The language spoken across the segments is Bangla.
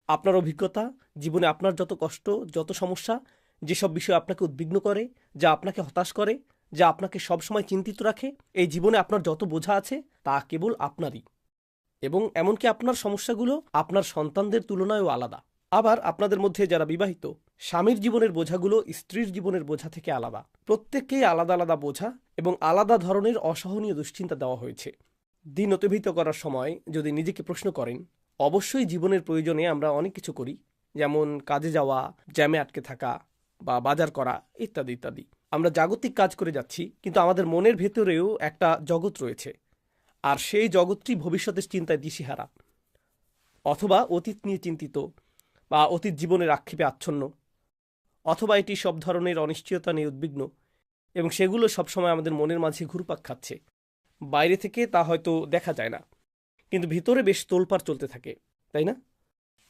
আপনার অভিজ্ঞতা, জীবনে আপনার যত কষ্ট, যত সমস্যা, যেসব বিষয় আপনাকে উদ্বিগ্ন করে, যা আপনাকে হতাশ করে, যা আপনাকে সবসময় চিন্তিত রাখে, এই জীবনে আপনার যত বোঝা আছে তা কেবল আপনারই। এবং এমনকি আপনার সমস্যাগুলো আপনার সন্তানদের তুলনায়ও আলাদা। আবার আপনাদের মধ্যে যারা বিবাহিত, স্বামীর জীবনের বোঝাগুলো স্ত্রীর জীবনের বোঝা থেকে আলাদা। প্রত্যেককেই আলাদা আলাদা বোঝা এবং আলাদা ধরনের অসহনীয় দুশ্চিন্তা দেওয়া হয়েছে। দিন অতিবাহিত করার সময় যদি নিজেকে প্রশ্ন করেন, অবশ্যই জীবনের প্রয়োজনে আমরা অনেক কিছু করি, যেমন কাজে যাওয়া, জ্যামে আটকে থাকা বা বাজার করা ইত্যাদি ইত্যাদি। আমরা জাগতিক কাজ করে যাচ্ছি, কিন্তু আমাদের মনের ভেতরেও একটা জগৎ রয়েছে, আর সেই জগৎটি ভবিষ্যতের চিন্তায় দিশেহারা, অথবা অতীত নিয়ে চিন্তিত, বা অতীত জীবনের আক্ষেপে আচ্ছন্ন, অথবা এটি সব ধরনের অনিশ্চয়তা নিয়ে উদ্বিগ্ন, এবং সেগুলো সবসময় আমাদের মনের মাঝে ঘুরপাক খাচ্ছে। বাইরে থেকে তা হয়তো দেখা যায় না, কিন্তু ভিতরে বেশ তোলপাড় চলতে থাকে, তাই না?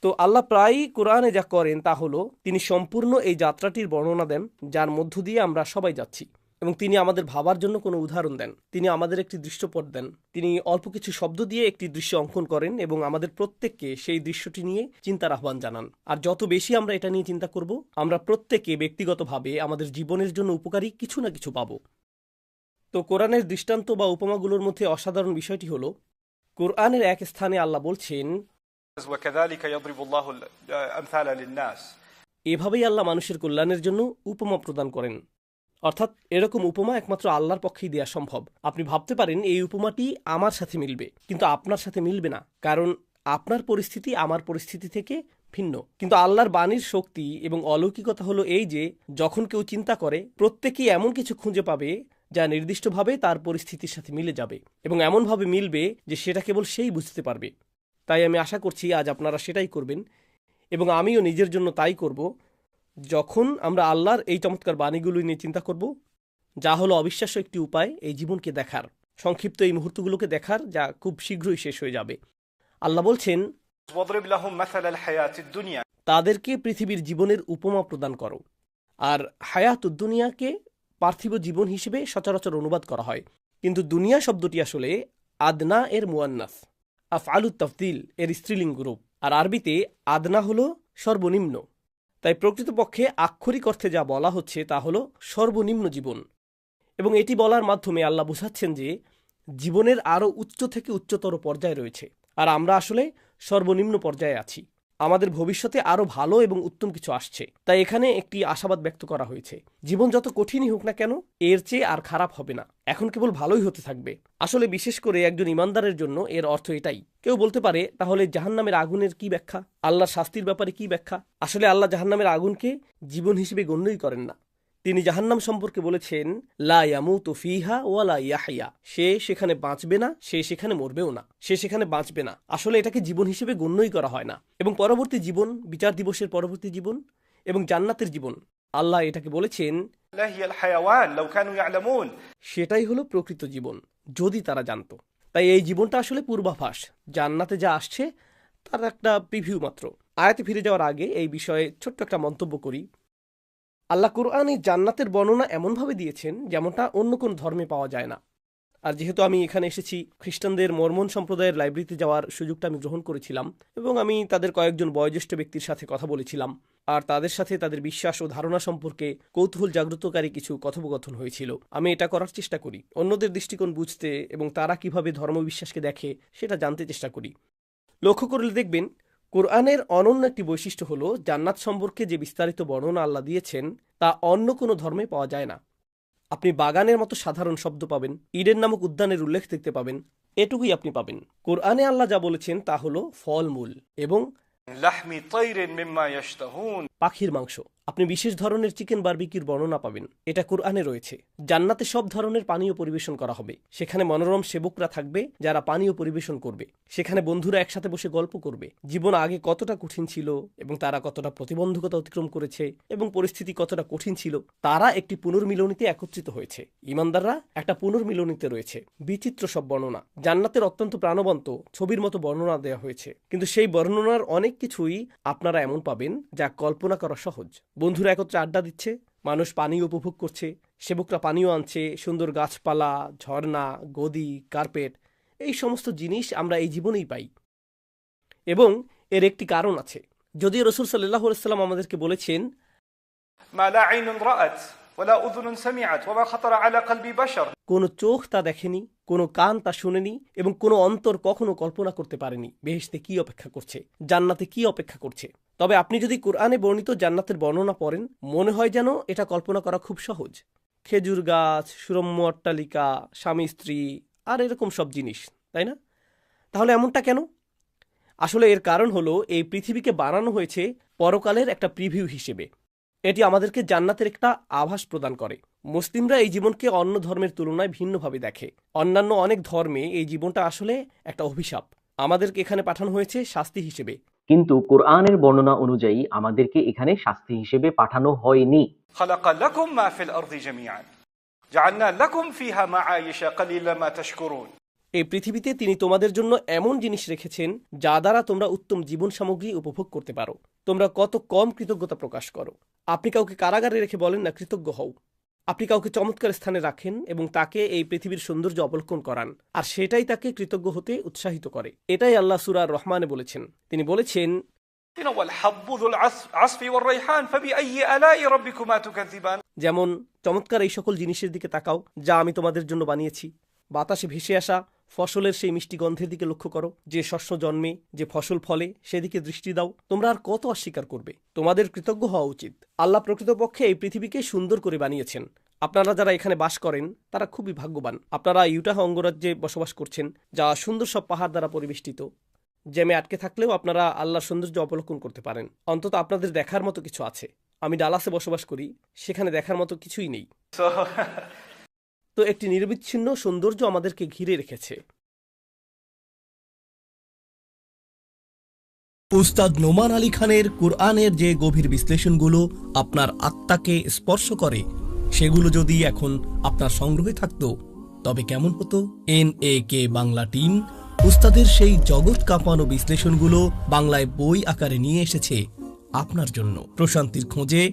তো আল্লাহ প্রায়ই কোরআনে যা করেন তা হলো তিনি সম্পূর্ণ এই যাত্রাটির বর্ণনা দেন, যার মধ্য দিয়ে আমরা সবাই যাচ্ছি, এবং তিনি আমাদের ভাবার জন্য কোনো উদাহরণ দেন, তিনি আমাদের একটি দৃশ্যপট দেন, তিনি অল্প কিছু শব্দ দিয়ে একটি দৃশ্য অঙ্কন করেন এবং আমাদের প্রত্যেককে সেই দৃশ্যটি নিয়ে চিন্তার আহ্বান জানান। আর যত বেশি আমরা এটা নিয়ে চিন্তা করব, আমরা প্রত্যেকে ব্যক্তিগতভাবে আমাদের জীবনের জন্য উপকারী কিছু না কিছু পাব। তো কোরআনের দৃষ্টান্ত বা উপমাগুলোর মধ্যে অসাধারণ বিষয়টি হলো, কোরআনের এক স্থানে আল্লাহ বলছেন, وكذلك يضرب الله الأمثال للناس এভাবেই আল্লাহ মানুষের কল্যাণের জন্য উপমা প্রদান করেন। অর্থাৎ এরকম উপমা একমাত্র আল্লাহর পক্ষেই দেওয়া সম্ভব। আপনি ভাবতে পারেন এই উপমাটি আমার সাথে মিলবে, কিন্তু আপনার সাথে মিলবে না, কারণ আপনার পরিস্থিতি আমার পরিস্থিতি থেকে ভিন্ন। কিন্তু আল্লাহর বাণীর শক্তি এবং অলৌকিকতা হলো এই যে যখন কেউ চিন্তা করে, প্রত্যেকেই এমন কিছু খুঁজে পাবে যা নির্দিষ্টভাবে তার পরিস্থিতির সাথে মিলে যাবে, এবং এমনভাবে মিলবে যে সেটা কেবল সেই বুঝতে পারবে। তাই আমি আশা করছি আজ আপনারা সেটাই করবেন, এবং আমিও নিজের জন্য তাই করব, যখন আমরা আল্লাহর এই চমৎকার বাণীগুলো নিয়ে চিন্তা করব, যা হলো অবিশ্বাস্য একটি উপায় এই জীবনকে দেখার, সংক্ষিপ্ত এই মুহূর্তগুলোকে দেখার, যা খুব শীঘ্রই শেষ হয়ে যাবে। আল্লাহ বলছেন, واضرب لهم مثل الحياة الدنيا তাদেরকে পৃথিবীর জীবনের উপমা প্রদান করো। আর হায়াতুদ দুনিয়াকে পার্থিব জীবন হিসেবে সচরাচর অনুবাদ করা হয়, কিন্তু দুনিয়া শব্দটি আসলে আদনা এর মুয়ান্নাস, আফআলুত তাফদিল এর স্ত্রীলিঙ্গ রূপ, আর আরবিতে আদনা হলো সর্বনিম্ন। তাই প্রকৃতপক্ষে আক্ষরিক অর্থে যা বলা হচ্ছে তা হলো সর্বনিম্ন জীবন, এবং এটি বলার মাধ্যমে আল্লাহ বোঝাচ্ছেন যে জীবনের আরও উচ্চ থেকে উচ্চতর পর্যায়ে রয়েছে, আর আমরা আসলে সর্বনিম্ন পর্যায়ে আছি। আমাদের ভবিষ্যতে আরও ভালো এবং উত্তম কিছু আসছে। তাই এখানে একটি আশাবাদ ব্যক্ত করা হয়েছে, জীবন যত কঠিনই হোক না কেন, এর চেয়ে আর খারাপ হবে না, এখন কেবল ভালোই হতে থাকবে। আসলে বিশেষ করে একজন ইমানদারের জন্য এর অর্থ এটাই। কেউ বলতে পারে, তাহলে জাহান্নামের আগুনের কি ব্যাখ্যা, আল্লাহর শাস্তির ব্যাপারে কি ব্যাখ্যা? আসলে আল্লাহ জাহান্নামের আগুনকে জীবন হিসেবে গণ্যই করেন না। তিনি জাহান্নাম সম্পর্কে বলেছেন, লা ইয়ামুতু ফিহা ওয়ালা ইয়াহইয়া, সে সেখানে বাঁচবে না, সে সেখানে মরবেও না, সে সেখানে বাঁচবে না। আসলে এটাকে জীবন হিসেবে গণ্যই করা হয় না। এবং পরবর্তী জীবন, বিচার দিবসের পরবর্তী জীবন এবং জান্নাতের জীবন, আল্লাহ এটাকে বলেছেন, لا هي الحيوان لو كانوا يعلمون সেটাই হলো প্রকৃত জীবন, যদি তারা জানতো। তাই এই জীবনটা আসলে পূর্বাভাস, জান্নাতে যা আসছে তার একটা প্রিভিউ মাত্র। আয়াতে ফিরে যাওয়ার আগে এই বিষয়ে ছোট্ট একটা মন্তব্য করি। আল্লাহ কুরআনে জান্নাতের বর্ণনা এমনভাবে দিয়েছেন যেমনটা অন্য কোন ধর্মে পাওয়া যায় না। আর যেহেতু আমি এখানে এসেছি, খ্রিস্টানদের মর্মন সম্প্রদায়ের লাইব্রেরিতে যাওয়ার সুযোগটা আমি গ্রহণ করেছিলাম, এবং আমি তাদের কয়েকজন বয়োজ্যেষ্ঠ ব্যক্তির সাথে কথা বলেছিলাম, আর তাদের সাথে তাদের বিশ্বাস ও ধারণা সম্পর্কে কৌতূহল জাগ্রতকারী কিছু কথোপকথন হয়েছিল। আমি এটা করার চেষ্টা করি, অন্যদের দৃষ্টিকোণ বুঝতে এবং তারা কিভাবে ধর্মবিশ্বাসকে দেখে সেটা জানতে চেষ্টা করি। লক্ষ্য করলে দেখবেন, কোরআনের অনন্য একটি বৈশিষ্ট্য হলো জান্নাত সম্পর্কে যে বিস্তারিত বর্ণনা আল্লাহ দিয়েছেন তা অন্য কোনো ধর্মে পাওয়া যায় না। আপনি বাগানের মতো সাধারণ শব্দ পাবেন, ইডেন নামক উদ্যানের উল্লেখ দেখতে পাবেন, এটুকুই আপনি পাবেন। কোরআনে আল্লাহ যা বলেছেন তা হলো ফলমূল এবং لحم طير مما يشتهون পাখির মাংস। আপনি বিশেষ ধরনের চিকেন বারবিকিউর বর্ণনা পাবেন, এটা কোরআনে রয়েছে। জান্নাতে সব ধরনের পানীয় পরিবেশন করা হবে, সেখানে মনোরম সেবকরা থাকবে যারা পানীয় পরিবেশন করবে, সেখানে বন্ধুরা একসাথে বসে গল্প করবে, জীবন আগে কতটা কঠিন ছিল এবং তারা কতটা প্রতিবন্ধকতা অতিক্রম করেছে এবং পরিস্থিতি কতটা কঠিন ছিল, তারা একটি পুনর্মিলনীতে একত্রিত হয়েছে। ইমানদাররা একটা পুনর্মিলনীতে রয়েছে। বিচিত্র সব বর্ণনা, জান্নাতের অত্যন্ত প্রাণবন্ত ছবির মতো বর্ণনা দেওয়া হয়েছে, কিন্তু সেই বর্ণনার অনেক কিছুই আপনারা এমন পাবেন যা কল্পনা করা সহজ। বন্ধুরা একত্রে আড্ডা দিচ্ছে, মানুষ পানীয় উপভোগ করছে, সেবকরা পানীয় আনছে, সুন্দর গাছপালা, ঝর্ণা, গদি, কার্পেট, এই সমস্ত জিনিস আমরা এই জীবনেই পাই। এবং এর একটি কারণ আছে, যদিও রাসূল সাল্লাল্লাহু আলাইহি ওয়াসাল্লাম আমাদেরকে বলেছেন, ما لا عين رأت ولا أذن سمعت وما خطر على قلب بشر. কোনো চোখ তা দেখেনি, কোনো কান তা শুনেনি এবং কোনো অন্তর কখনো কল্পনা করতে পারেনি বেহেশতে কি অপেক্ষা করছে, জান্নাতে কি অপেক্ষা করছে। তবে আপনি যদি কোরআনে বর্ণিত জান্নাতের বর্ণনা পড়েন, মনে হয় যেন এটা কল্পনা করা খুব সহজ। খেজুর গাছ, সুরম্য অট্টালিকা, স্বামী স্ত্রী আর এরকম সব জিনিস, তাই না? তাহলে এমনটা কেন? আসলে এর কারণ হলো এই পৃথিবীকে বানানো হয়েছে পরকালের একটা প্রিভিউ হিসেবে। এটি আমাদেরকে জান্নাতের একটা আভাস প্রদান করে। মুসলিমরা এই জীবনকে অন্য ধর্মের তুলনায় ভিন্নভাবে দেখে। অন্যান্য অনেক ধর্মে এই জীবনটা আসলে একটা অভিশাপ। আমাদেরকে এখানে পাঠানো হয়েছে শাস্তি হিসেবে। কিন্তু কোরআনের বর্ণনা অনুযায়ী আমাদেরকে এখানে শাস্তি হিসেবে পাঠানো হয়নি। خلق لكم ما في الأرض جميعا جعلنا لكم فيها معايش قليلا ما تشكرون. এই পৃথিবীতে তিনি তোমাদের জন্য এমন জিনিস রেখেছেন যা দ্বারা তোমরা উত্তম জীবন সামগ্রী উপভোগ করতে পারো। তোমরা কত কম কৃতজ্ঞতা প্রকাশ করো। আপনি কাউকে কারাগারে রেখে বলেন না কৃতজ্ঞ হও। আপনি কাউকে চমৎকার স্থানে রাখেন এবং তাকে এই পৃথিবীর সৌন্দর্য অবলোকন করান, আর সেটাই তাকে কৃতজ্ঞ হতে উৎসাহিত করে। এটাই আল্লাহ সূরা রহমানে বলেছেন। তিনি বলেছেন, والحب ذو العصف والريحان فبأي آلاء ربكما تكذبان. যেমন চমৎকার এই সকল জিনিসের দিকে তাকাও যা আমি তোমাদের জন্য বানিয়েছি। বাতাসে ভেসে আসা ফসলের সেই মিষ্টি গন্ধের দিকে লক্ষ্য করো। যে শস্য জন্মে, যে ফসল ফলে, সেদিকে দৃষ্টি দাও। তোমরা আর কত অস্বীকার করবে? তোমাদের কৃতজ্ঞ হওয়া উচিত। আল্লাহ প্রকৃতপক্ষে এই পৃথিবীকে সুন্দর করে বানিয়েছেন। আপনারা যারা এখানে বাস করেন তারা খুবই ভাগ্যবান। আপনারা ইউটাহ অঙ্গরাজ্যে বসবাস করছেন, যা সুন্দর সব পাহাড় দ্বারা পরিবেষ্টিত। জ্যামে আটকে থাকলেও আপনারা আল্লাহর সৌন্দর্য অবলোকন করতে পারেন। অন্তত আপনাদের দেখার মতো কিছু আছে। আমি ডালাসে বসবাস করি, সেখানে দেখার মতো কিছুই নেই। তো একটি নিরবিচ্ছিন্ন সৌন্দর্য আমাদেরকে ঘিরে রেখেছে। উস্তাদ নোমান আলী খানের কোরআনের যে গভীর বিশ্লেষণগুলো আপনার আত্মাকে স্পর্শ করে, সেগুলো যদি এখন আপনার সংগ্রহে থাকতো তবে কেমন হতো? NAK বাংলা টিম উস্তাদের সেই জগৎ কাঁপানো বিশ্লেষণগুলো বাংলায় বই আকারে নিয়ে এসেছে আপনার জন্য। প্রশান্তির খোঁজে,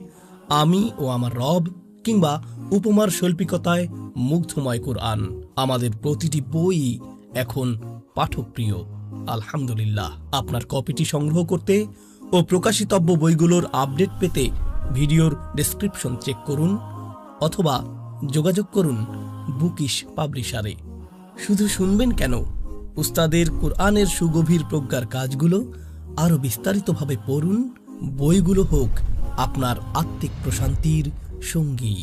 আমি ও আমার রব, কিংবা উপমার শৈল্পিকতায় মুগ্ধময় কোরআন। আমাদের প্রতিটি বই এখন পাঠকপ্রিয়। আলহামদুলিল্লাহ। আপনার কপিটি সংগ্রহ করতে ও প্রকাশিতব্য বইগুলোর আপডেট পেতে ভিডিওর ডেসক্রিপশন চেক করুন অথবা যোগাযোগ করুন বুকিশ পাবলিশারে। শুধু শুনবেন কেন, উস্তাদের কোরআনের সুগভীর প্রজ্ঞার কাজগুলো আরও বিস্তারিতভাবে পড়ুন। বইগুলো হোক আপনার আত্মিক প্রশান্তির সঙ্গী।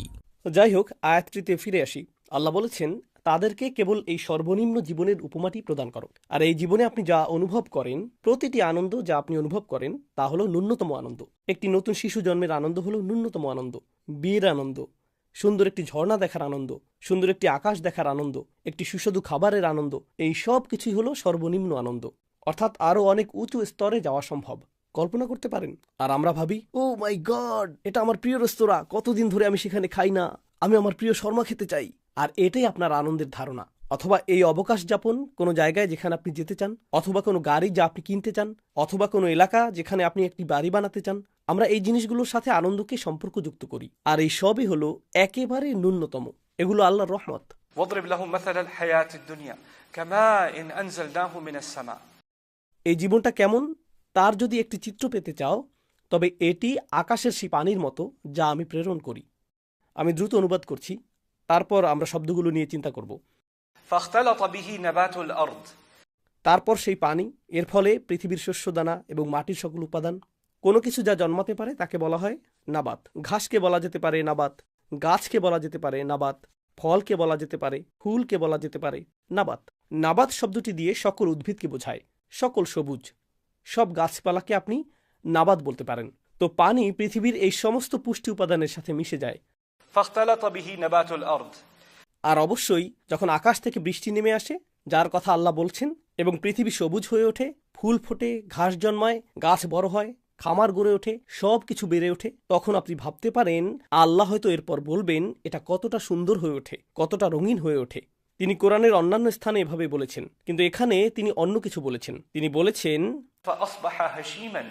যাই হোক, আয়াতটিতে ফিরে আসি। আল্লাহ বলেছেন, তাদেরকে কেবল এই সর্বনিম্ন জীবনের উপমাটি প্রদান করো। আর এই জীবনে আপনি যা অনুভব করেন, প্রতিটি আনন্দ যা আপনি অনুভব করেন তা হলো ন্যূনতম আনন্দ। একটি নতুন শিশু জন্মের আনন্দ হলো ন্যূনতম আনন্দ। বিয়ের আনন্দ, সুন্দর একটি ঝর্ণা দেখার আনন্দ, সুন্দর একটি আকাশ দেখার আনন্দ, একটি সুস্বাদু খাবারের আনন্দ, এই সব কিছুই হলো সর্বনিম্ন আনন্দ। অর্থাৎ আরও অনেক উঁচু স্তরে যাওয়া সম্ভব। কল্পনা করতে পারেন? আর আমরা ভাবি, ও মাই গড, এটা আমার প্রিয় রেস্তোরাঁ, কতদিন ধরে আমি সেখানে খাই না, আমি আমার প্রিয় শর্মা খেতে চাই। আর এটাই আপনার আনন্দের ধারণা। অথবা এই অবকাশ যাপন কোনো জায়গায় যেখানে আপনি যেতে চান, অথবা কোনো গাড়ি যা আপনি কিনতে চান, অথবা কোনো এলাকা যেখানে আপনি একটি বাড়ি বানাতে চান। আমরা এই জিনিসগুলোর সাথে আনন্দকে সম্পর্কযুক্ত করি, আর এই সবই হলো একেবারে ন্যূনতম। এগুলো আল্লাহর রহমত। واضرب لهم مثل الحياة الدنيا كماء أنزلناه من السماء. এই জীবনটা কেমন তার যদি একটি চিত্র পেতে চাও, তবে এটি আকাশের সেই পানির মতো যা আমি প্রেরণ করি। আমি দ্রুত অনুবাদ করছি, তারপর আমরা শব্দগুলো নিয়ে চিন্তা করব। فاختلط به نبات الأرض. তারপর সেই পানি, এর ফলে পৃথিবীর শস্যদানা এবং মাটির সকল উপাদান, কোনো কিছু যা জন্মাতে পারে তাকে বলা হয় নাবাত। ঘাসকে বলা যেতে পারে নাবাত, গাছকে বলা যেতে পারে নাবাত, ফলকে বলা যেতে পারে, ফুলকে বলা যেতে পারে নাবাত। নাবাত শব্দটি দিয়ে সকল উদ্ভিদকে বোঝায়, সকল সবুজ, সব গাছপালাকে আপনি নাবাত বলতে পারেন। তো পানি পৃথিবীর এই সমস্ত পুষ্টি উপাদানের সাথে মিশে যায়। فاختلط به نبات الأرض. আর অবশ্যই যখন আকাশ থেকে বৃষ্টি নেমে আসে, যার কথা আল্লাহ বলছেন, এবং পৃথিবী সবুজ হয়ে ওঠে, ফুল ফোটে, ঘাস জন্মায়, গাছ বড় হয়, খামার গড়ে ওঠে, সব কিছু বেড়ে ওঠে, তখন আপনি ভাবতে পারেন আল্লাহ হয়তো এরপর বলবেন এটা কতটা সুন্দর হয়ে ওঠে, কতটা রঙিন হয়ে ওঠে। তিনি কোরআনের অন্যান্য স্থানে এভাবে বলেছেন, কিন্তু এখানে তিনি অন্য কিছু বলেছেন। তিনি বলেছেন, فأصبح هشيما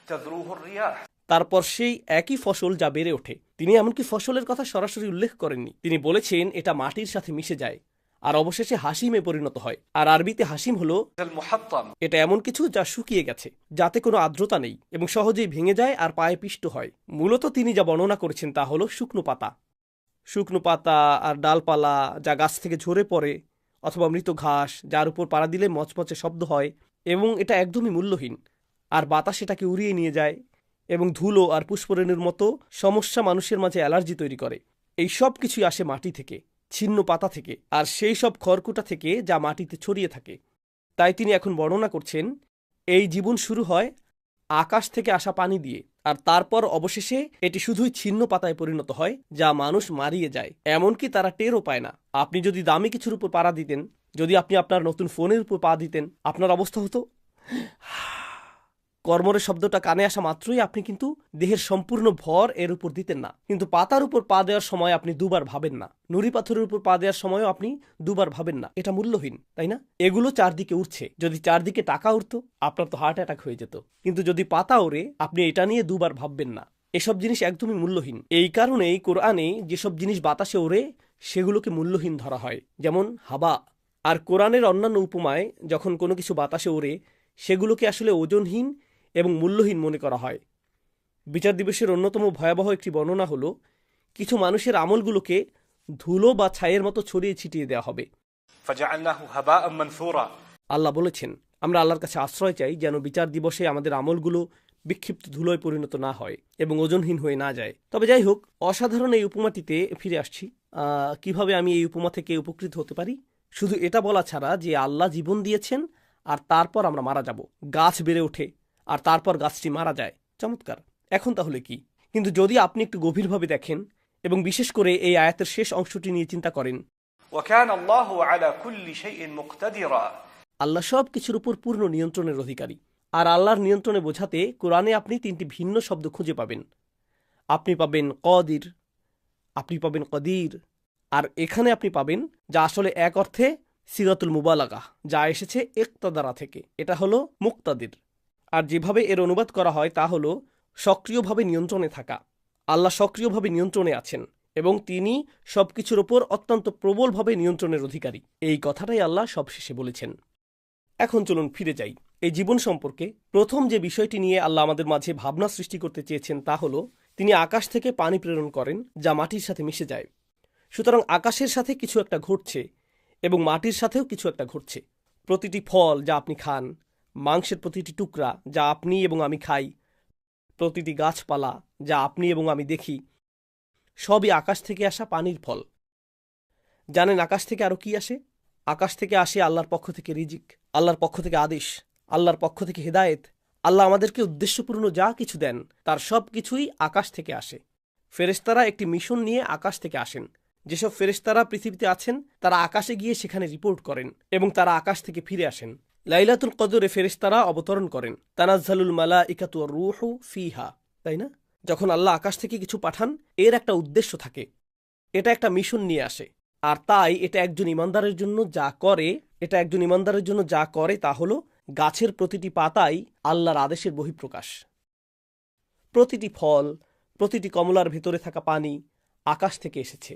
تذروه الرياح. তারপর সেই একই ফসল যা বেড়ে ওঠে। তিনি এমনকি ফসলের কথা সরাসরি উল্লেখ করেননি, তিনি বলেছেন এটা মাটির সাথে মিশে যায়, আর অবশেষে হাসিমে পরিণত হয়। আর আরবিতে হাসিম হলো المحطم. এটা এমন কিছু যা শুকিয়ে গেছে, যাতে কোনো আর্দ্রতা নেই এবং সহজেই ভেঙে যায় আর পায়ে পিষ্ট হয়। মূলত তিনি যা বর্ণনা করেছেন তা হলো শুকনো পাতা। শুকনো পাতা আর ডালপালা যা গাছ থেকে ঝরে পড়ে, অথবা মৃত ঘাস যার উপর পাড়া দিলে মচমচে শব্দ হয় এবং এটা একদমই মূল্যহীন, আর বাতাস এটাকে উড়িয়ে নিয়ে যায় এবং ধুলো আর পুষ্পরেণুর মতো সমস্যা মানুষের মাঝে অ্যালার্জি তৈরি করে। এই সব কিছুই আসে মাটি থেকে, ছিন্ন পাতা থেকে, আর সেই সব খড়কুটা থেকে যা মাটিতে ছড়িয়ে থাকে। তাই তিনি এখন বর্ণনা করছেন এই জীবন শুরু হয় আকাশ থেকে আসা পানি দিয়ে, আর তারপর অবশেষে এটি শুধুই ছিন্ন পাতায় পরিণত হয় যা মানুষ মারিয়ে যায়, এমনকি তারা টেরও পায় না। আপনি যদি দামি কিছুর উপর পাড়া দিতেন, যদি আপনি আপনার নতুন ফোনের উপর পা দিতেন, আপনার অবস্থা হতো কর্মরের শব্দটা কানে আসা মাত্রই আপনি কিন্তু দেহের সম্পূর্ণ ভর এর উপর দিতেন না। কিন্তু পাতার উপর পা দেওয়ার সময় আপনি দুবার ভাবেন না, নুড়ি পাথরের উপর পা দেওয়ার সময়ও আপনি দুবার ভাবেন না। এটা মূল্যহীন, তাই না? এগুলো চারদিকে উঠছে, যদি চারদিকে টাকা উঠতো আপনার তো হার্ট অ্যাটাক হয়ে যেত। কিন্তু যদি পাতা ওড়ে আপনি এটা নিয়ে দুবার ভাববেন না। এসব জিনিস একদমই মূল্যহীন। এই কারণেই কোরআনে যেসব জিনিস বাতাসে ওড়ে সেগুলোকে মূল্যহীন ধরা হয়, যেমন হাবা। আর কোরআনের অন্যান্য উপমায় যখন কোনো কিছু বাতাসে ওড়ে সেগুলোকে আসলে ওজনহীন এবং মূল্যহীন মনে করা হয়। বিচার দিবসের অন্যতম ভয়াবহ একটি বর্ণনা হলো কিছু মানুষের আমলগুলোকে ধুলো বা ছাইয়ের মতো ছড়িয়ে ছিটিয়ে দেওয়া হবে। فجعلناه هباء منثورا. আল্লাহ বলেছেন আমরা আল্লাহর কাছে আশ্রয় চাই যেন বিচার দিবসে আমাদের আমলগুলো বিক্ষিপ্ত ধুলোয় পরিণত না হয় এবং ওজনহীন হয়ে না যায়। তবে যাই হোক, অসাধারণ এই উপমাটিতে ফিরে আসছি। কিভাবে আমি এই উপমা থেকে উপকৃত হতে পারি? শুধু এটা বলা ছাড়া যে আল্লাহ জীবন দিয়েছেন আর তারপর আমরা মারা যাব। গাছ বেড়ে ওঠে আর তারপর গাছটি মারা যায়। চমৎকার। এখন তাহলে কি? কিন্তু যদি আপনি একটু গভীরভাবে দেখেন এবং বিশেষ করে এই আয়াতের শেষ অংশটি নিয়ে চিন্তা করেন, وكان الله على كل شيء مقتدرا. আল্লাহ সব কিছুর উপর পূর্ণ নিয়ন্ত্রণের অধিকারী। আর আল্লাহর নিয়ন্ত্রণে বোঝাতে কোরআনে আপনি তিনটি ভিন্ন শব্দ খুঁজে পাবেন। আপনি পাবেন কদির, আপনি পাবেন কদির, আর এখানে আপনি পাবেন যা আসলে এক অর্থে সিগাতুল মুবালাগা, যা এসেছে ইক্তাদারা থেকে। এটা হলো মুক্তাদির। আর যেভাবে এর অনুবাদ করা হয় তা হলো সক্রিয়ভাবে নিয়ন্ত্রণে থাকা। আল্লাহ সক্রিয়ভাবে নিয়ন্ত্রণে আছেন এবং তিনি সবকিছুর ওপর অত্যন্ত প্রবলভাবে নিয়ন্ত্রণের অধিকারী। এই কথাটাই আল্লাহ সবশেষে বলেছেন। এখন চলুন ফিরে যাই এই জীবন সম্পর্কে। প্রথম যে বিষয়টি নিয়ে আল্লাহ আমাদের মাঝে ভাবনা সৃষ্টি করতে চেয়েছেন তা হলো তিনি আকাশ থেকে পানি প্রেরণ করেন যা মাটির সাথে মিশে যায়। সুতরাং আকাশের সাথে কিছু একটা ঘটছে এবং মাটির সাথেও কিছু একটা ঘটছে। প্রতিটি ফল যা আপনি খান, মাংসের প্রতিটি টুকরা যা আপনি এবং আমি খাই, প্রতিটি গাছপালা যা আপনি এবং আমি দেখি, সবই আকাশ থেকে আসা পানির ফল। জানেন আকাশ থেকে আরো কি আসে? আকাশ থেকে আসে আল্লাহর পক্ষ থেকে রিজিক, আল্লাহর পক্ষ থেকে আদেশ, আল্লাহর পক্ষ থেকে হেদায়েত। আল্লাহ আমাদেরকে উদ্দেশ্যপূর্ণ যা কিছু দেন তার সব কিছুই আকাশ থেকে আসে। ফেরেশতারা একটি মিশন নিয়ে আকাশ থেকে আসেন। যেসব ফেরেশতারা পৃথিবীতে আছেন তারা আকাশে গিয়ে সেখানে রিপোর্ট করেন এবং তারা আকাশ থেকে ফিরে আসেন। লাইলাতুল কদরে ফেরেশতারা অবতরণ করেন। তানাজ্জালুল মালাইকাতু ওয়ার রূহু ফিহা, তাই না? যখন আল্লাহ আকাশ থেকে কিছু পাঠান এর একটা উদ্দেশ্য থাকে, এটা একটা মিশন নিয়ে আসে। আর তাই এটা একজন ইমানদারের জন্য যা করে তা হলো গাছের প্রতিটি পাতাই আল্লাহর আদেশের বহিঃপ্রকাশ। প্রতিটি ফল, প্রতিটি কমলার ভেতরে থাকা পানি আকাশ থেকে এসেছে,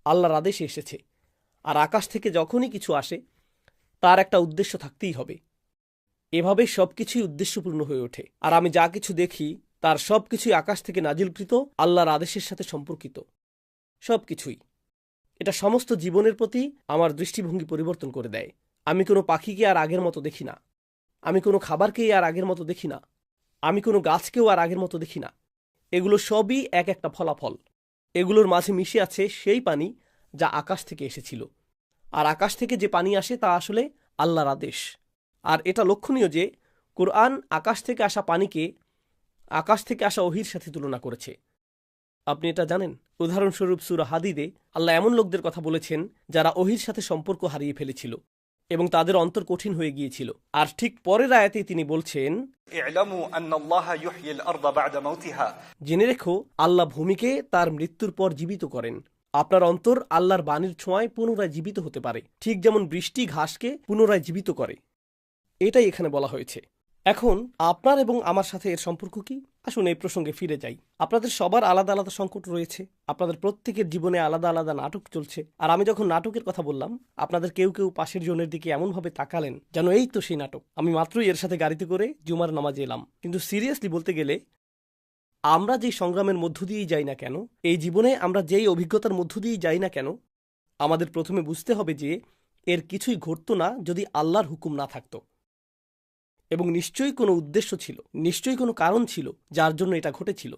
আল্লাহর আদেশে এসেছে। আর আকাশ থেকে যখনই কিছু আসে তার একটা উদ্দেশ্য থাকতেই হবে। এভাবে সবকিছুই উদ্দেশ্যপূর্ণ হয়ে ওঠে। আর আমি যা কিছু দেখি তার সবকিছুই আকাশ থেকে নাজিলকৃত আল্লাহর আদেশের সাথে সম্পর্কিত। সবকিছুই। এটা সমস্ত জীবনের প্রতি আমার দৃষ্টিভঙ্গি পরিবর্তন করে দেয়। আমি কোনো পাখিকে আর আগের মতো দেখি না, আমি কোনো খাবারকেই আর আগের মতো দেখি না, আমি কোনো গাছকেও আর আগের মতো দেখি না। এগুলো সবই এক একটা ফলাফল। এগুলোর মাঝে মিশে আছে সেই পানি যা আকাশ থেকে এসেছিল। আর আকাশ থেকে যে পানি আসে তা আসলে আল্লাহর আদেশ। আর এটা লক্ষণীয় যে কুরআন আকাশ থেকে আসা পানিকে আকাশ থেকে আসা ওহীর সাথে তুলনা করেছে। আপনি এটা জানেন? উদাহরণস্বরূপ সূরা হাদিদে আল্লাহ এমন লোকদের কথা বলেছেন যারা ওহীর সাথে সম্পর্ক হারিয়ে ফেলেছিল এবং তাদের অন্তর কঠিন হয়ে গিয়েছিল। আর ঠিক পরের আয়াতেই তিনি বলছেন, اعلموا أن الله يحيي الأرض بعد موتها. জেনে রেখো আল্লাহ ভূমিকে তার মৃত্যুর পর জীবিত করেন। আপনার অন্তর আল্লাহর বাণীর ছোঁয়ায় পুনরায় জীবিত হতে পারে, ঠিক যেমন বৃষ্টি ঘাসকে পুনরায় জীবিত করে। এটাই এখানে বলা হয়েছে। এখন আপনার এবং আমার সাথে এর সম্পর্ক কি? আসুন এই প্রসঙ্গে ফিরে যাই। আপনাদের সবার আলাদা আলাদা সংকট রয়েছে, আপনাদের প্রত্যেকের জীবনে আলাদা আলাদা নাটক চলছে। আর আমি যখন নাটকের কথা বললাম, আপনাদের কেউ কেউ পাশের জনের দিকে এমনভাবে তাকালেন যেন এই তো সেই নাটক। আমি মাত্রই এর সাথে গাড়িতে করে জুমার নামাজে এলাম। কিন্তু সিরিয়াসলি বলতে গেলে, আমরা যেই সংগ্রামের মধ্য দিয়েই যাই না কেন, এই জীবনে আমরা যেই অভিজ্ঞতার মধ্য দিয়েই যাই না কেন, আমাদের প্রথমে বুঝতে হবে যে এর কিছুই ঘটতো না যদি আল্লাহর হুকুম না থাকতো। এবং নিশ্চয়ই কোনো উদ্দেশ্য ছিল, নিশ্চয়ই কোনো কারণ ছিল যার জন্য এটা ঘটেছিল।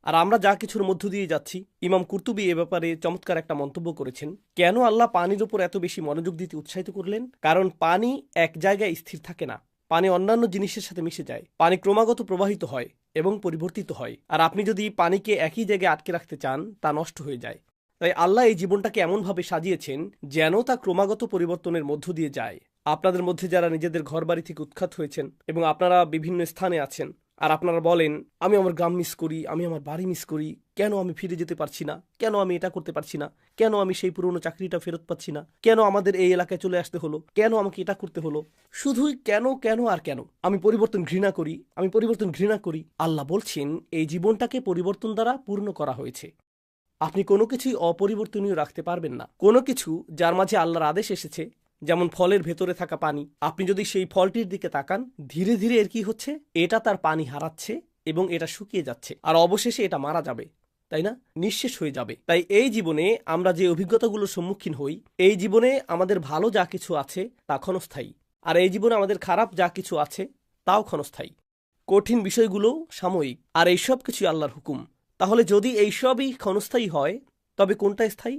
আর আমরা যা কিছুর মধ্য দিয়ে যাচ্ছি, ইমাম কুরতুবী এ ব্যাপারে চমৎকার একটা মন্তব্য করেছেন। কেন আল্লাহ পানির উপর এত বেশি মনোযোগ দিতে উৎসাহিত করলেন? কারণ পানি এক জায়গায় স্থির থাকে না, পানি অন্যান্য জিনিসের সাথে মিশে যায়, পানি ক্রমাগত প্রবাহিত হয় এবং পরিবর্তিত হয়। আর আপনি যদি পানিকে একই জায়গায় আটকে রাখতে চান, তা নষ্ট হয়ে যায়। তাই আল্লাহ এই জীবনটাকে এমনভাবে সাজিয়েছেন যেন তা ক্রমাগত পরিবর্তনের মধ্য দিয়ে যায়। আপনাদের মধ্যে যারা নিজেদের ঘরবাড়ি থেকে উৎখাত হয়েছেন এবং আপনারা বিভিন্ন স্থানে আছেন, আর আপনারা বলেন, আমি আমার গ্রাম মিস করি, আমি আমার বাড়ি মিস করি, কেন আমি ফিরে যেতে পারছি না, কেন আমি এটা করতে পারছি না, কেন আমি সেই পুরনো চাকরিটা ফেরত পাচ্ছি না, কেন আমাদের এই এলাকায় চলে আসতে হলো, কেন আমাকে এটা করতে হলো, শুধুই কেন কেন আর কেন। আমি পরিবর্তন ঘৃণা করি, আমি পরিবর্তন ঘৃণা করি। আল্লাহ বলছেন এই জীবনটাকে পরিবর্তন দ্বারা পূর্ণ করা হয়েছে। আপনি কোনো কিছুই অপরিবর্তনীয় রাখতে পারবেন না। কোনো কিছু যার মাঝে আল্লাহর আদেশ এসেছে, যেমন ফলের ভেতরে থাকা পানি, আপনি যদি সেই ফলটির দিকে তাকান, ধীরে ধীরে এর কি হচ্ছে, এটা তার পানি হারাচ্ছে এবং এটা শুকিয়ে যাচ্ছে, আর অবশেষে এটা মারা যাবে, তাই না? নিঃশেষ হয়ে যাবে। তাই এই জীবনে আমরা যে অভিজ্ঞতাগুলোর সম্মুখীন হই, এই জীবনে আমাদের ভালো যা কিছু আছে তা ক্ষণস্থায়ী, আর এই জীবনে আমাদের খারাপ যা কিছু আছে তাও ক্ষণস্থায়ী। কঠিন বিষয়গুলো সাময়িক, আর এইসব কিছুই আল্লাহর হুকুম। তাহলে যদি এইসবই ক্ষণস্থায়ী হয়, তবে কোনটা স্থায়ী?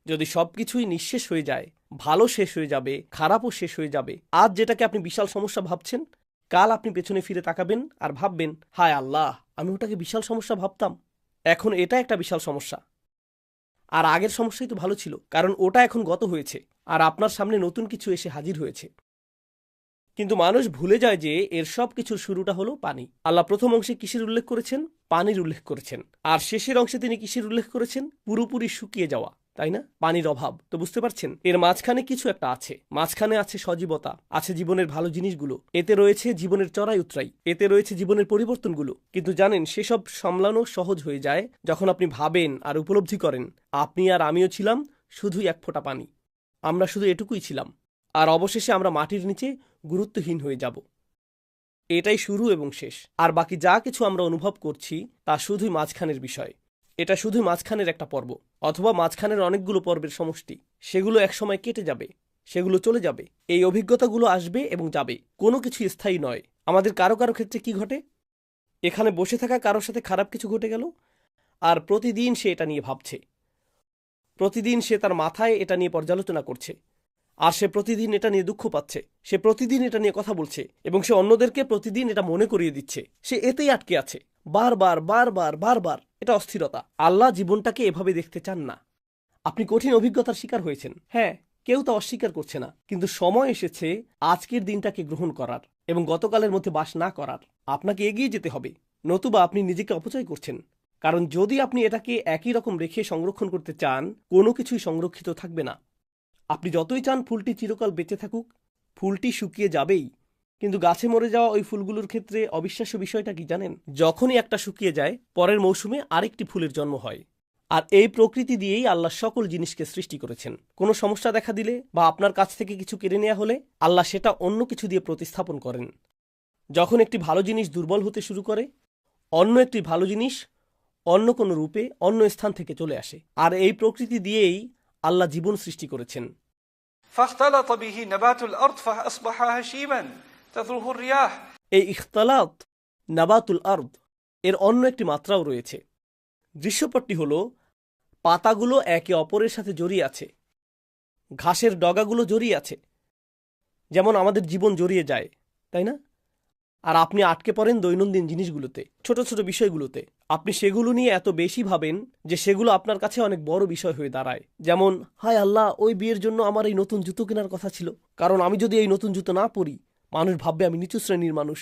যদি সবকিছুই নিঃশেষ হয়ে যায়, ভালো শেষ হয়ে যাবে, খারাপও শেষ হয়ে যাবে, আজ যেটাকে আপনি বিশাল সমস্যা ভাবছেন, কাল আপনি পেছনে ফিরে তাকাবেন আর ভাববেন, হায় আল্লাহ, আমি ওটাকে বিশাল সমস্যা ভাবতাম, এখন এটা একটা বিশাল সমস্যা। আর আগের সমস্যাই তো ভালো ছিল, কারণ ওটা এখন গত হয়েছে আর আপনার সামনে নতুন কিছু এসে হাজির হয়েছে। কিন্তু মানুষ ভুলে যায় যে এর সব কিছুর শুরুটা হলো পানি। আল্লাহ প্রথম অংশে কিসের উল্লেখ করেছেন? পানির উল্লেখ করেছেন। আর শেষের অংশে তিনি কিসের উল্লেখ করেছেন? পুরোপুরি শুকিয়ে যাওয়া, তাই না? পানির অভাব। তো বুঝতে পারছেন এর মাঝখানে কিছু একটা আছে, মাঝখানে আছে সজীবতা, আছে জীবনের ভালো জিনিসগুলো, এতে রয়েছে জীবনের চড়াই উতরাই, এতে রয়েছে জীবনের পরিবর্তনগুলো। কিন্তু জানেন, সেসব সামলানো সহজ হয়ে যায় যখন আপনি ভাবেন আর উপলব্ধি করেন আপনি আর আমিও ছিলাম শুধুই এক ফোঁটা পানি, আমরা শুধু এটুকুই ছিলাম, আর অবশেষে আমরা মাটির নিচে গুরুত্বহীন হয়ে যাব। এটাই শুরু এবং শেষ। আর বাকি যা কিছু আমরা অনুভব করছি তা শুধুই মাঝখানের বিষয়। এটা শুধুই মাঝখানের একটা পর্ব, অথবা মাঝখানের অনেকগুলো পর্বের সমষ্টি। সেগুলো একসময় কেটে যাবে, সেগুলো চলে যাবে। এই অভিজ্ঞতাগুলো আসবে এবং যাবে, কোনো কিছু স্থায়ী নয়। আমাদের কারো কারো ক্ষেত্রে কি ঘটে? এখানে বসে থাকা কারোর সাথে খারাপ কিছু ঘটে গেল, আর প্রতিদিন সে এটা নিয়ে ভাবছে, প্রতিদিন সে তার মাথায় এটা নিয়ে পর্যালোচনা করছে, আর সে প্রতিদিন এটা নিয়ে দুঃখ পাচ্ছে, সে প্রতিদিন এটা নিয়ে কথা বলছে, এবং সে অন্যদেরকে প্রতিদিন এটা মনে করিয়ে দিচ্ছে। সে এতেই আটকে আছে, বারবার বারবার বারবার। এটা অস্থিরতা। আল্লাহ জীবনটাকে এভাবে দেখতে চান না। আপনি কঠিন অভিজ্ঞতার শিকার হয়েছেন, হ্যাঁ, কেউ তা অস্বীকার করছে না, কিন্তু সময় এসেছে আজকের দিনটাকে গ্রহণ করার এবং গতকালের মধ্যে বাস না করার। আপনাকে এগিয়ে যেতে হবে, নতুবা আপনি নিজেকে অপচয় করছেন। কারণ যদি আপনি এটাকে একই রকম রেখে সংরক্ষণ করতে চান, কোনো কিছুই সংরক্ষিত থাকবে না। আপনি যতই চান ফুলটি চিরকাল বেঁচে থাকুক, ফুলটি শুকিয়ে যাবেই। কিন্তু গাছে মরে যাওয়া ওই ফুলগুলোর ক্ষেত্রে অবিশ্বাস্য বিষয়টা কি জানেন? যখনই একটা শুকিয়ে যায়, পরের মৌসুমে আরেকটি ফুলের জন্ম হয়। আর এই প্রকৃতি দিয়েই আল্লাহ সকল জিনিসকে সৃষ্টি করেছেন। কোনো সমস্যা দেখা দিলে বা আপনার কাছ থেকে কিছু কেড়ে নেওয়া হলে আল্লাহ সেটা অন্য কিছু দিয়ে প্রতিস্থাপন করেন। যখন একটি ভালো জিনিস দুর্বল হতে শুরু করে, অন্য একটি ভালো জিনিস অন্য কোনো রূপে অন্য স্থান থেকে চলে আসে। আর এই প্রকৃতি দিয়েই আল্লাহ জীবন সৃষ্টি করেছেন। فاختلط به نبات الأرض فأصبح هشيما تذروه الرياح। এই ইখতালাত নাবাতুল আরদ এর অন্য একটি মাত্রাও রয়েছে। দৃশ্যপটটি হল পাতাগুলো একে অপরের সাথে জড়িয়ে আছে, ঘাসের ডগাগুলো জড়িয়ে আছে, যেমন আমাদের জীবন জড়িয়ে যায়, তাই না? আর আপনি আটকে পড়েন দৈনন্দিন জিনিসগুলোতে, ছোট ছোট বিষয়গুলোতে। আপনি সেগুলো নিয়ে এত বেশি ভাবেন যে সেগুলো আপনার কাছে অনেক বড় বিষয় হয়ে দাঁড়ায়। যেমন, হায় আল্লাহ, ওই বিয়ের জন্য আমার এই নতুন জুতো কেনার কথা ছিল, কারণ আমি যদি এই নতুন জুতো না পরি, মানুষ ভাববে আমি নিচু শ্রেণীর মানুষ,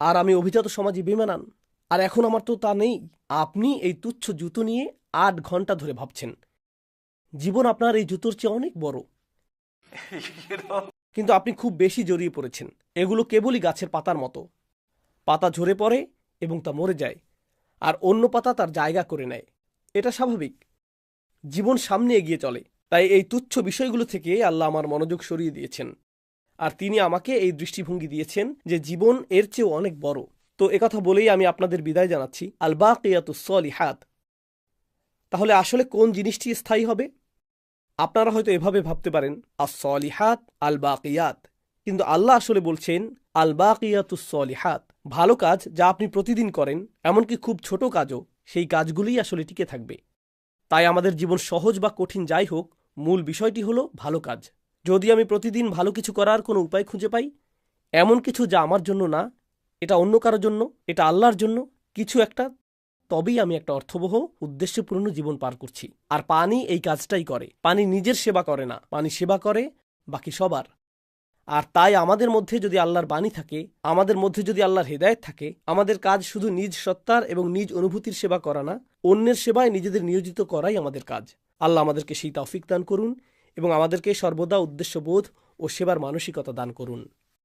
আর আমি অভিজাত সমাজে বেমানান। আর এখন আমার তো তা নেই। আপনি এই তুচ্ছ জুতো নিয়ে 8 ঘন্টা ধরে ভাবছেন। জীবন আপনার এই জুতোর চেয়ে অনেক বড়। কিন্তু আপনি খুব বেশি জড়িয়ে পড়েছেন। এগুলো কেবলই গাছের পাতার মতো। পাতা ঝরে পড়ে এবং তা মরে যায়, আর অন্য পাতা তার জায়গা করে নেয়। এটা স্বাভাবিক। জীবন সামনে এগিয়ে চলে। তাই এই তুচ্ছ বিষয়গুলো থেকে আল্লাহ আমার মনোযোগ সরিয়ে দিয়েছেন, আর তিনি আমাকে এই দৃষ্টিভঙ্গি দিয়েছেন যে জীবন এর চেয়েও অনেক বড়। তো একথা বলেই আমি আপনাদের বিদায় জানাচ্ছি। আল বাকিয়াতুস সলিহাত। তাহলে আসলে কোন জিনিসটি স্থায়ী হবে? আপনারা হয়তো এভাবে ভাবতে পারেন, আস-সলিহাত আল বাকিয়াত, কিন্তু আল্লাহ আসলে বলছেন আল বাকিয়াতুস সলিহাত। ভালো কাজ যা আপনি প্রতিদিন করেন, এমনকি খুব ছোট কাজও, সেই কাজগুলোই আসলে টিকে থাকবে। তাই আমাদের জীবন সহজ বা কঠিন যাই হোক, মূল বিষয়টি হলো ভালো কাজ। যদি আমি প্রতিদিন ভালো কিছু করার কোনো উপায় খুঁজে পাই, এমন কিছু যা আমার জন্য না, এটা অন্য কারোর জন্য, এটা আল্লাহর জন্য কিছু একটা, তবেই আমি একটা অর্থবহ উদ্দেশ্যপূর্ণ জীবন পার করছি। আর পানি এই কাজটাই করে। পানি নিজের সেবা করে না, পানি সেবা করে বাকি সবার। আর তাই আমাদের মধ্যে যদি আল্লাহর বাণী থাকে, আমাদের মধ্যে যদি আল্লাহর হেদায়েত থাকে, আমাদের কাজ শুধু নিজ সত্তার এবং নিজ অনুভূতির সেবা করা না, অন্যের সেবায় নিজেদের নিয়োজিত করাই আমাদের কাজ। আল্লাহ আমাদেরকে সেই তৌফিক দান করুন এবং আমাদেরকে সর্বদা উদ্দেশ্যবোধ ও সেবার মানসিকতা দান করুন।